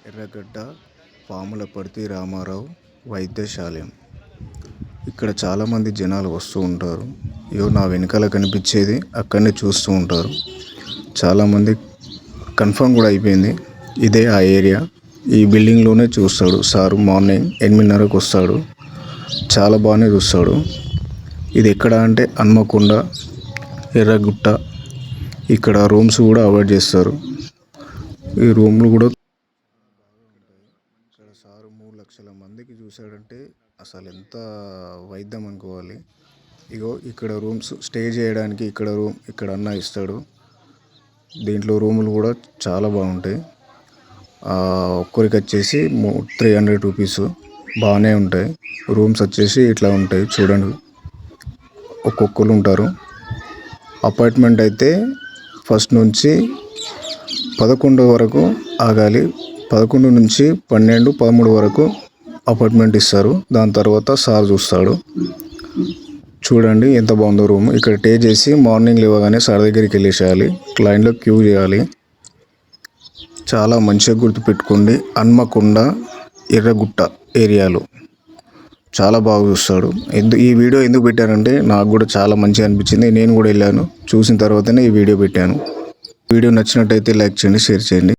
ఎర్రగడ్డ పాములపర్తి రామారావు వైద్యశాలయం. ఇక్కడ చాలామంది జనాలు వస్తూ ఉంటారు. ఇగో నా వెనకాల కనిపించేది అక్కడనే చూస్తూ ఉంటారు. చాలామంది కన్ఫర్మ్ కూడా అయిపోయింది ఇదే ఆ ఏరియా. ఈ బిల్డింగ్లోనే చూస్తాడు సారు. మార్నింగ్ 8:30కు వస్తాడు. చాలా బాగానే చూస్తాడు. ఇది ఎక్కడ అంటే హన్మకొండ ఎర్రగుట్ట. ఇక్కడ రూమ్స్ కూడా అవాయిడ్ చేస్తారు. ఈ రూమ్లు కూడా ఇక్కడ సారు 3 లక్షల మందికి చూశాడంటే అసలు ఎంత వైద్యం అనుకోవాలి. ఇగో ఇక్కడ రూమ్స్ స్టే చేయడానికి ఇక్కడ రూమ్ ఇక్కడ అన్న ఇస్తాడు. దీంట్లో రూములు కూడా చాలా బాగుంటాయి. ఒక్కరికి వచ్చేసి 300 రూపీస్ బాగానే ఉంటాయి. రూమ్స్ వచ్చేసి ఇట్లా ఉంటాయి చూడండి. ఒక్కొక్కరు ఉంటారు. అపార్ట్మెంట్ అయితే ఫస్ట్ నుంచి 11 వరకు ఆగాలి. 11 నుంచి 12, 13 వరకు అపార్ట్మెంట్ ఇస్తారు. దాని తర్వాత సార్ చూస్తాడు. చూడండి ఎంత బాగుందో రూమ్. ఇక్కడ స్టే చేసి మార్నింగ్ లేవగానే సార్ దగ్గరికి వెళ్ళేసేయాలి. లైన్లో క్యూ చేయాలి. చాలా మంచిగా గుర్తుపెట్టుకోండి. హన్మకొండ ఎర్రగుట్ట ఏరియాలో చాలా బాగా చూస్తాడు. ఈ వీడియో ఎందుకు పెట్టానంటే నాకు కూడా చాలా మంచిగా అనిపించింది. నేను కూడా వెళ్ళాను. చూసిన తర్వాతనే ఈ వీడియో పెట్టాను. వీడియో నచ్చినట్టయితే లైక్ చేయండి, షేర్ చేయండి.